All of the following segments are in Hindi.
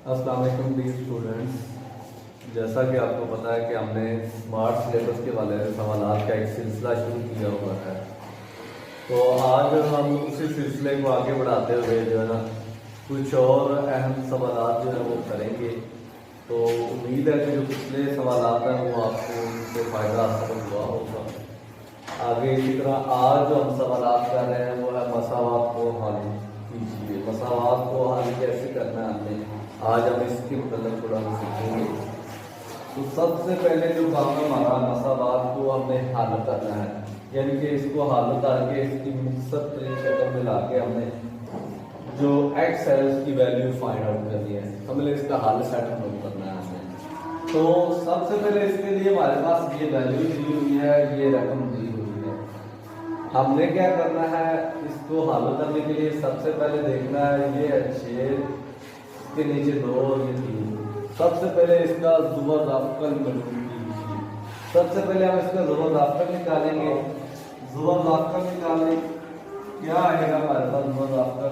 अस्सलाम वालेकुम डियर स्टूडेंट्स। जैसा कि आपको पता है कि हमने स्मार्ट सिलेबस के वाले सवालात का एक सिलसिला शुरू किया हुआ है, तो आज हम उसी सिलसिले को आगे बढ़ाते हुए जो है ना कुछ और अहम सवालात जो है वो करेंगे। तो उम्मीद है कि जो पिछले सवालात हैं वो आपको उनसे फ़ायदा हासिल हुआ होगा। आगे इसी तरह आज जो हम सवालात कर रहे हैं वो है मसावात को हल कीजिए। मसावात को हल कैसे करना है हमने आज हम इसके मतलब थोड़ा सीखेंगे। तो सबसे पहले जो काम है हमारा मसावात को हमने हल करना है, यानी कि इसको हल करके इसकी मुख्तसर तरीन शक्ल में ला के हमने जो एक्स है उसकी वैल्यू फाइंड आउट करनी है, हमने इसका हल सेट करना है हमें। तो सबसे पहले इसके लिए हमारे पास ये वैल्यू दी हुई है, ये रकम दी हुई है। हमने क्या करना है, इसको हल करने के लिए सबसे पहले देखना है ये 6 के नीचे 2 और ये 3। सबसे पहले इसका ज़ुबर राफ़्ता निकालेंगे। सबसे पहले हम इसका ज़ुबर राफ़्ता निकालेंगे। ज़ुबर राफ़्ता निकालने क्या आएगा हमारे पास ज़ुबर राफ़्ता,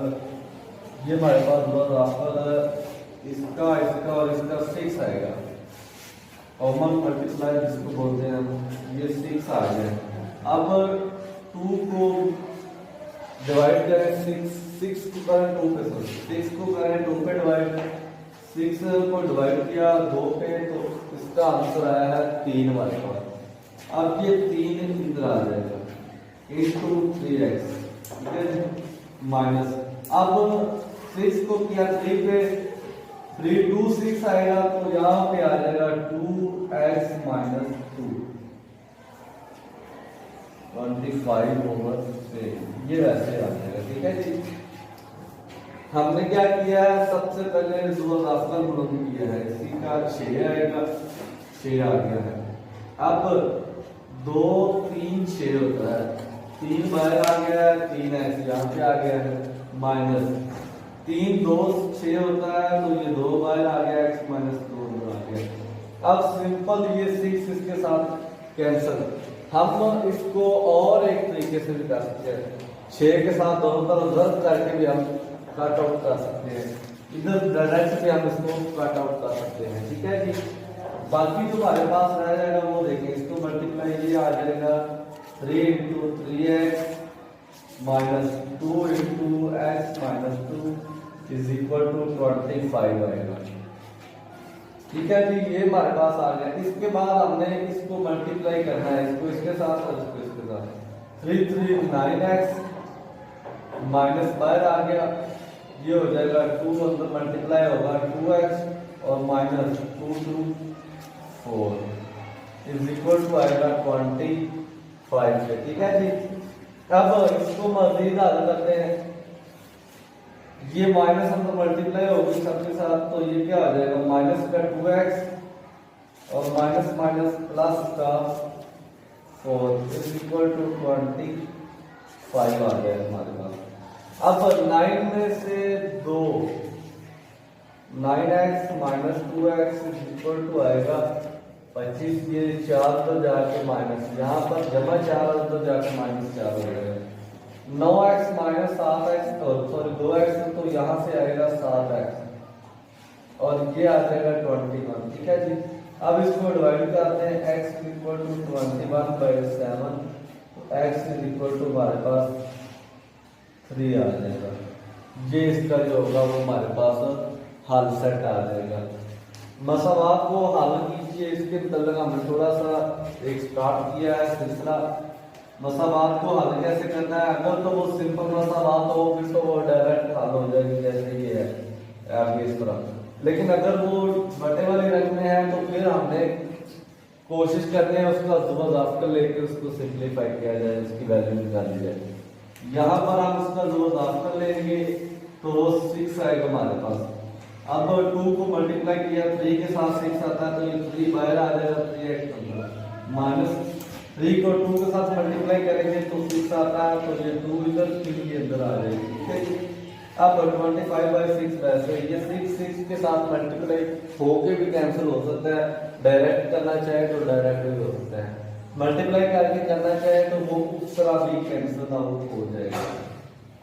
ये हमारे पास ज़ुबर राफ़्ता इसका और इसका 6 आएगा। कॉमन मल्टीप्लाई जिसको बोलते हैं हम, ये 6 आ गया। अब 2 को डिवाइड करें 6 को करें 2 पे, 6 को करें 2 पे डिवाइड, 6 को डिवाइड किया 2 पे, तो इसका आंसर आया है 3 हमारे पास। अब ये 3 इधर आ जाएगा इंटू 3x, ठीक है, माइनस। अब 6 को किया 3 पे, 3 2 6 आएगा, तो यहाँ पे आ जाएगा 2x माइनस 2 25/6, ये वैसे आ जाएगा, ठीक है जी। हमने क्या किया है, सबसे पहले ज़ुबर राफ़्ता बुलंद किया है, इसी का 6 आएगा, 6 आ गया है। अब 2 3 6 होता है, 3 बाहर आ गया है, 3x यहाँ पे आ गया है, माइनस 3 2 6 होता है, तो ये 2 बाहर आ गया, x माइनस 2 आ गया। अब सिंपल ये 6 इसके साथ कैंसिल। हम इसको और एक तरीके से भी कर सकते हैं, 6 के साथ दोनों तरफ रद्द करके भी हम कट आउट कर सकते हैं, इधर डायरेक्ट भी हम इसको कट आउट कर सकते हैं, ठीक है जी। बाकी जो हमारे पास रह जाएगा वो देखें, इसको मल्टीप्लाई ये आ जाएगा 3 × 3x minus 2 × x minus 2 is equal to 25 आएगा, ठीक है जी। ये हमारे पास आ गया। इसके बाद हमने इसको मल्टीप्लाई करना है, इसको इसके साथ और इसको इसके साथ। 3 3 9x माइनस बाहर आ गया, ये हो जाएगा 2 अंदर मल्टीप्लाई होगा 2x और माइनस 2 2 4 इज इक्वल टू आएगा 25 से, ठीक है जी। अब इसको मजीद हल करते हैं, ये माइनस अंदर मल्टीप्लाई होगी सबके साथ, तो ये क्या हो जाएगा, माइनस का 2x और माइनस माइनस प्लस का 4 इज इक्वल टू 25 आ गया हमारे पास। अब 9 में से 2 9x minus 2x is equal to आएगा 25। ये 4 तो जाके माइनस, यहाँ पर जमा 4 तो जाके माइनस 4 हो जाएगा। 9x माइनस 7x और सॉरी 2x, तो यहाँ से आएगा 7x और ये आ जाएगा 21, ठीक है जी। अब इसको डिवाइड करते हैं, x इज इक्वल टू 21/7, तो x इज इक्वल टू हमारे पास 3 आ जाएगा। ये इसका जो होगा वो हमारे पास हल सेट आ जाएगा। मसावात को हल कीजिए, इसके मतलब हमने थोड़ा सा एक स्टार्ट किया है सिलसिला। मसावात को हल कैसे करना है, अगर तो वो सिंपल मसावात हो फिर तो वो डायरेक्ट हल हो जाएगी, जैसे ये है आगे इस तरह। लेकिन अगर वो बटे वाले रंग में है तो फिर हमने कोशिश करनी है उसका ज़ुबर राफ़्ता लेके उसको सिंप्लीफाई किया जाए, उसकी वैल्यू निकाली जाए। यहाँ पर हम उसका ज़ुबर राफ़्ता लेंगे तो वो 6 आएगा हमारे पास। अब 2 को मल्टीप्लाई किया 3 के साथ 6 आता है, तो ये 3 बाहर आ जाएगा, 3x माइनस 3 को 2 के साथ मल्टीप्लाई करेंगे तो 6 आता है, तो ये 2 इधर 3 ये इधर आ जाएगी, ठीक है जी। अब 25/6 वैसे ये 6 के साथ मल्टीप्लाई होके भी कैंसिल हो सकता है, डायरेक्ट करना चाहे तो डायरेक्ट भी हो सकता है, मल्टीप्लाई करके करना चाहे तो वो उस तरह भी कैंसिल आउट हो जाएगा।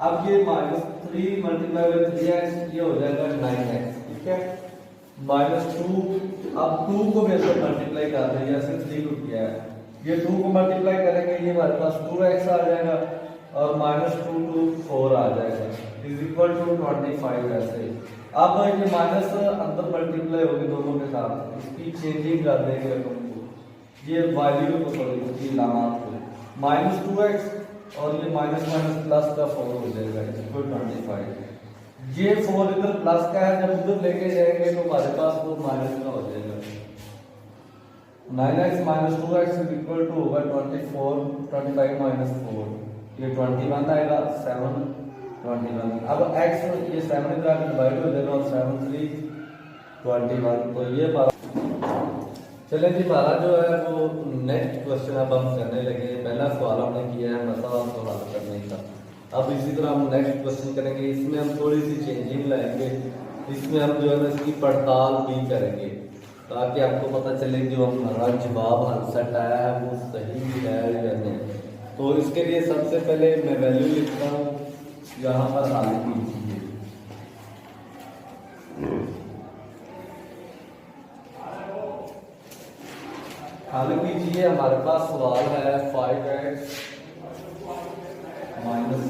अब ये -3 × 3x ये हो जाएगा 9x, ठीक है। -2, अब 2 को भी ऐसे मल्टीप्लाई कर दें, जैसे 3 को किया है, ये 2 को मल्टीप्लाई करेंगे, ये हमारे पास 2x आ जाएगा और -2 to 4 आ जाएगा इज इक्वल टू 25 ऐसे। अब ये माइनस अंदर मल्टीप्लाई होगी दोनों के साथ, इसकी चेंजिंग कर देंगे रकम को, ये वैल्यू को सॉरी इसकी इलामात को, -2x और ये माइनस माइनस प्लस का 4 हो जाएगा इक्वल 25। ये 4 इधर प्लस का है, जब उधर लेके जाएंगे तो हमारे पास वो माइनस का हो जाएगा। 9x - 2x is equal to होगा 24, 25 - 4, ये 21 आएगा, 7 21। अब x ये 7 इधर आके डिवाइड हो जाएगा और 7 3 21, तो ये चले जी हमारा जो है वो नेक्स्ट क्वेश्चन अब हम करने लगे। पहला सवाल हमने किया है मसला को हल करने का, अब इसी तरह हम नेक्स्ट क्वेश्चन करेंगे, इसमें हम थोड़ी सी चेंजिंग लाएंगे, इसमें हम जो है ना इसकी पड़ताल भी करेंगे ताकि आपको पता चले कि जो हमारा जवाब हल सेट आया है वो सही है या नहीं। तो इसके लिए सबसे पहले मैं वैल्यू लिखता हूँ, यहाँ पर हल कीजिए। हल कीजिए, हमारे पास सवाल है 5x -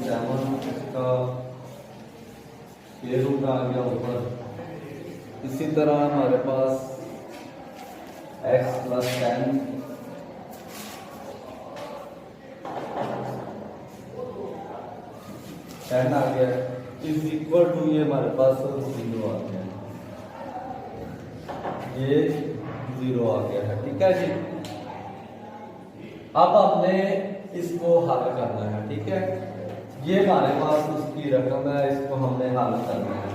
7 इसका ये रूट आ गया ऊपर। इसी तरह हमारे पास x + 10 10 आ गया इज इक्वल टू ये हमारे पास 0 आ गया, ये 0 आ गया है, ठीक है जी। अब हमने इसको हल करना है, ठीक है। ये हमारे पास उसकी रकम है, इसको हमने हल करना है।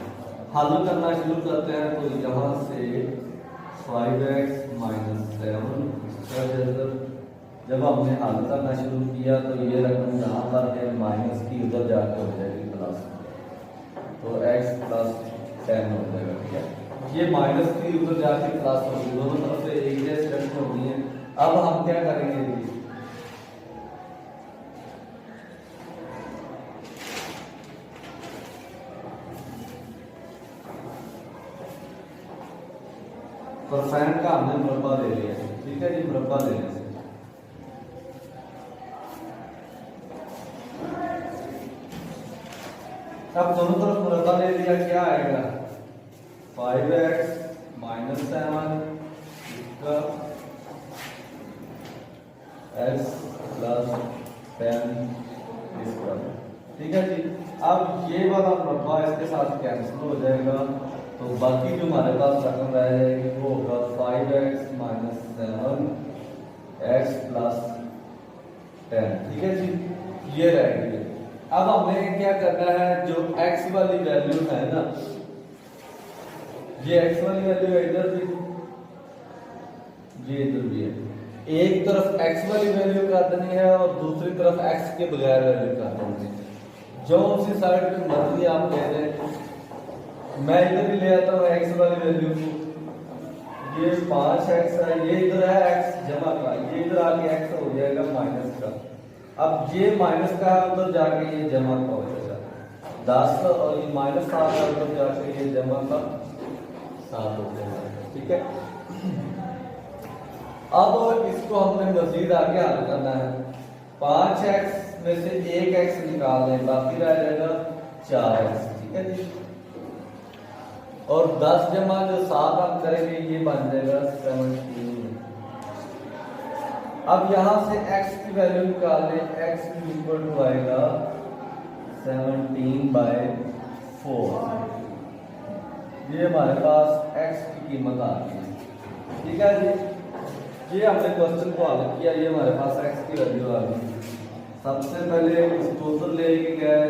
हल करना शुरू करते हैं, तो यहाँ से 5x - 7 जब हमने हल करना शुरू किया तो ये रकम यहाँ पर है माइनस की, उधर जाके हो जाएगी प्लस, तो x + 10 हो जाएगा, ठीक है। ये माइनस की उधर जाके प्लस होगी, दोनों तरफ से एक जैसी रकम होनी है। अब हम क्या करेंगे, परसेंट का हमने मुरब्बा ले लिया, ठीक है जी, मुरब्बा लेने से अब दोनों तरफ मुरब्बा ले लिया, क्या आएगा 5x - 7 इसका x + 10 इसका, ठीक है जी। अब ये वाला मुरब्बा इसके साथ कैंसिल हो जाएगा, तो बाकी जो हमारे पास रकम रह जाएगी वो होगा 5x - 7 x + 10, ठीक है जी, ये रहेगी। अब हमें क्या करना है, जो x वाली वैल्यू है ना, ये x वाली वैल्यू है इधर भी, ये इधर भी है, एक तरफ x वाली वैल्यू कर देनी है और दूसरी तरफ x के बगैर वैल्यू कर देनी है। जो उसी साइड पे मर्जी आप ले लें, मैं इधर भी ले आता हूँ x वाली वैल्यू को, ये 5x है, ये इधर है x जमा का, ये इधर आके x हो जाएगा माइनस का। अब ये माइनस का है, उधर जाके ये जमा का हो जाएगा 10, और ये -7 है, उधर जाके ये जमा का 7 हो जाएगा, ठीक है। अब इसको हमने मजीद आगे हल करना है। 5x में से 1x निकाल लें, बाकी रह जाएगा 4x, ठीक है जी। और 10 जमा जो 7 हम करेंगे ये बन जाएगा 17। अब यहां से x की वैल्यू निकाल लें, x इक्वल टू आएगा 17/4, ये हमारे पास x की कीमत आ गई, ठीक है जी। ये हमने क्वेश्चन को हल किया, ये हमारे पास x की वैल्यू आ गई। सबसे पहले इसको उधर लेके गए,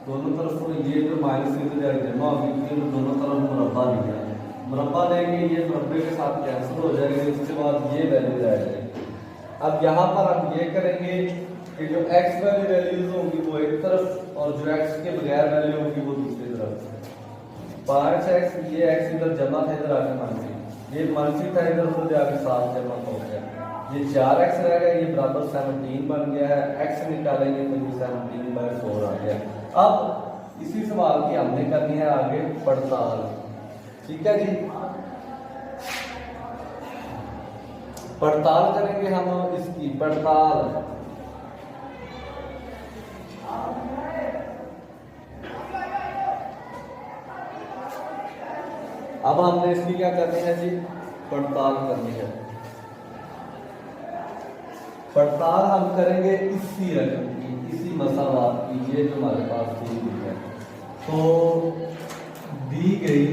दोनों तरफ ये जो माइनस इधर जमा होगी, फिर दोनों तरफ मुरब्बा लिया, मुरब्बा लेंगे, ये मुरब्बे के साथ कैंसिल हो जाएंगे, उसके बाद ये वैल्यू रह जाएगी। अब यहाँ पर हम ये करेंगे कि जो x वाली वैल्यूज होंगी वो एक तरफ और जो x के बगैर वैल्यू होगी वो दूसरी तरफ। 5x, ये x इधर जमा था, इधर आके माइनस, ये माइनस था, इधर उधर जाके 7 जमा हो गया, ये 4x रह गया, ये बराबर 17 बन गया है। x निकालेंगे तो ये 17/4 आ गया। अब इसी सवाल की हमने करनी है आगे पड़ताल, ठीक है जी। पड़ताल करेंगे हम इसकी पड़ताल। अब हमने इसकी क्या करनी है जी, पड़ताल करनी है। पड़ताल हम करेंगे इसी रकम की, इसी मसावात की, ये जो हमारे पास दी हुई है। तो दी गई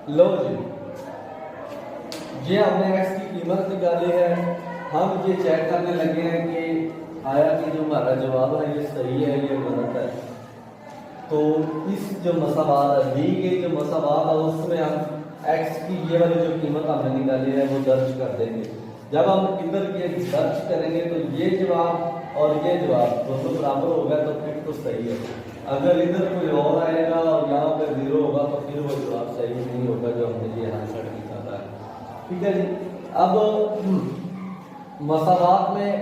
लो जी, ये हमने x की कीमत निकाली है। हम ये चेक करने लगे हैं कि आया कि जो हमारा जवाब है ये सही है ये गलत है। तो इस जो मसावात दी गई जो मसावात है उसमें हम x की ये वाली जो कीमत हमने निकाली है वो दर्ज कर देंगे। जब हम इधर ये दर्ज करेंगे तो ये जवाब और ये जवाब दोनों बराबर होगा तो फिर तो सही है। अगर इधर कोई और आएगा और यहाँ पे 0 होगा तो फिर वो जवाब सही नहीं होगा जो हमने ये आंसर निकाला है। ठीक है जी। अब मसावात में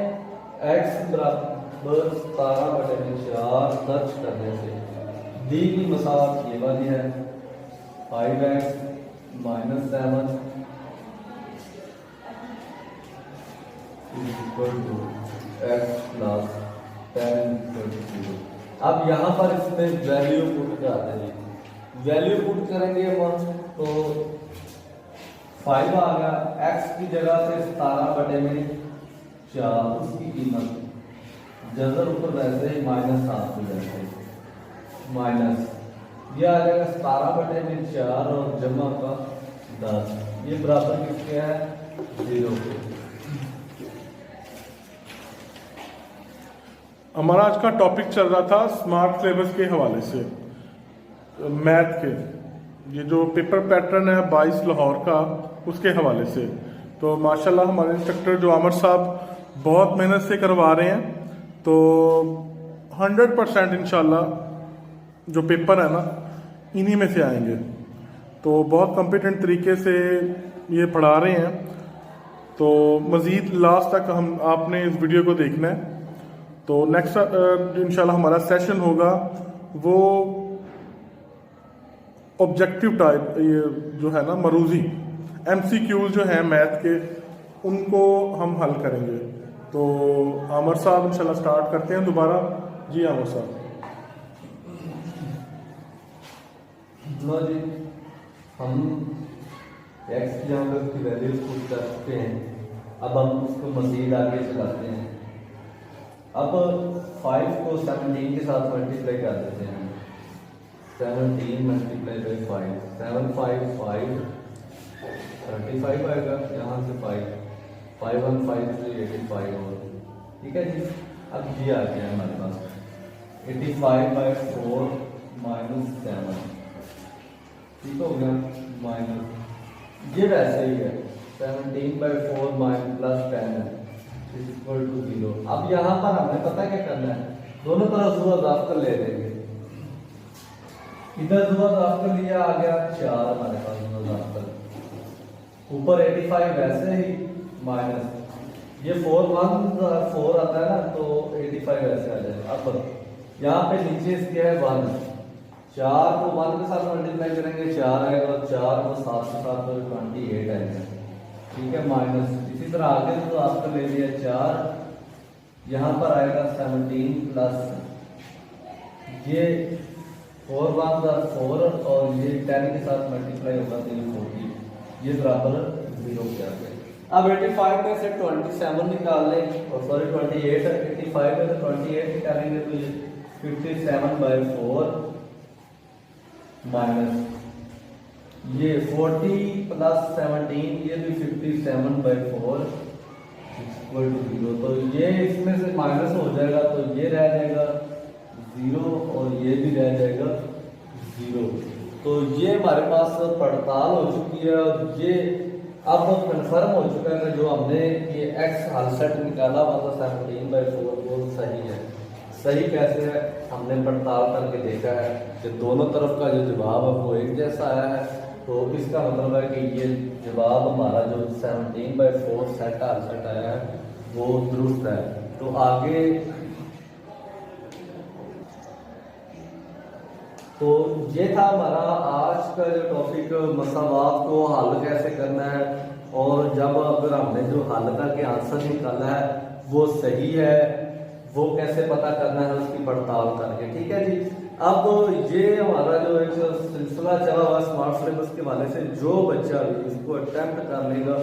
x बराबर 17/4 दर्ज करने से दी की मसावात ये वाली है 5x - 7 x + 10 = 0। अब यहाँ पर इसमें वैल्यू पुट कर देंगे। वैल्यू पुट करेंगे हम तो 5 आ गया, x की जगह से 17/4 उसकी कीमत जजर ऊपर वैसे ही -7 हो जाते हैं। माइनस ये आ जाएगा 17/4 और जमा का 10, ये बराबर किसके है 0 के। हमारा आज का टॉपिक चल रहा था स्मार्ट सिलेबस के हवाले से मैथ के, ये जो पेपर पैटर्न है 22 लाहौर का उसके हवाले से। तो माशाल्लाह हमारे इंस्ट्रक्टर जो आमर साहब बहुत मेहनत से करवा रहे हैं, तो 100% इंशाल्लाह जो पेपर है ना इन्हीं में से आएंगे। तो बहुत कॉम्पिटेंट तरीके से ये पढ़ा रहे हैं। तो मज़ीद लास्ट तक हम आपने इस वीडियो को देखना है। तो नेक्स्ट इंशाल्लाह हमारा सेशन होगा वो ऑब्जेक्टिव टाइप, ये जो है ना मरूजी MCQs जो हैं मैथ के उनको हम हल करेंगे। तो आमर साहब इंशाल्लाह स्टार्ट करते हैं दोबारा। जी आमर साहब। लो जी, हम x की यहाँ पर उसकी वैल्यूज पुट कर चुके हैं। अब हम उसको मज़ीद आगे चलाते हैं। अब 5 को 17 के साथ मल्टीप्लाई कर देते हैं। 17 × 5 7 5 5 35 आएगा। यहाँ से 5 1 5 3 85 और ठीक है जी। अब ये आ गया हमारे पास 85/4 - 7 ठीक हो गया माइनस ये वैसे ही है 17/4 + 10 = 0। अब यहाँ पर हमें पता क्या करना है, दोनों तरफ जुआ ज़ाब्त कर ले लेंगे। इधर जुआ ज़ाब्त कर लिया, आ गया 4 हमारे पास जुआ ज़ाब्त कर। ऊपर 85 वैसे ही माइनस ये 4 1 4 आता है ना, तो 85 वैसे आ जाएगा। अब यहाँ पे नीचे इसके है 1, 4 को 1 के साथ मल्टीप्लाई करेंगे 4 आएगा, और 4 को 7 के साथ 28 आएगा। ठीक है माइनस इसी तरह आगे तो आपका ले लिया 4, यहाँ पर आएगा 17 प्लस ये 4 1 4 और ये 10 के साथ मल्टीप्लाई होगा तो ये 40, ये बराबर 0 के आगे। अब 85 में से 27 निकाल लें, और सॉरी 28 85 में से 28 निकालेंगे तो ये 57/4 माइनस ये 40 + 17 ये भी 57/4 = 0। तो ये इसमें से माइनस हो जाएगा तो ये रह जाएगा 0 और ये भी रह जाएगा 0। तो ये हमारे पास पड़ताल हो चुकी है, और ये अब कन्फर्म हो चुका है कि जो हमने ये x हल सेट निकाला हुआ था 17/4 वो सही है। सही कैसे है, हमने पड़ताल करके देखा है कि दोनों तरफ का जो जवाब है वो एक जैसा आया है। तो इसका मतलब है कि ये जवाब हमारा जो 17/4 सेट आंसर आया है वो दुरुस्त है। तो आगे तो ये था हमारा आज का जो टॉपिक, मसावात को हल कैसे करना है, और जब अगर हमने जो हल करके आंसर निकाला है वो सही है वो कैसे पता करना है उसकी पड़ताल करके। ठीक है जी। अब ये हमारा जो एक सिलसिला चला हुआ स्मार्ट सिलेबस के हवाले से, जो बच्चा भी इसको अटेम्प्ट कर लेगा,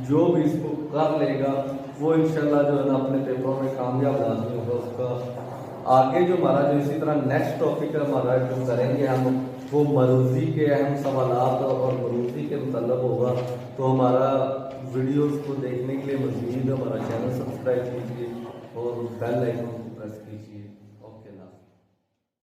जो भी इसको कर लेगा, वो इंशाल्लाह जो है ना अपने पेपरों में कामयाब लाजमी होगा उसका। आगे जो हमारा जो इसी तरह नेक्स्ट टॉपिक हमारा जो करेंगे हम, वो मरूजी के अहम सवालात और मरूजी के मतलब होगा। तो हमारा वीडियोस को देखने के लिए मज़ीद हमारा चैनल सब्सक्राइब कीजिए और बेल आइकन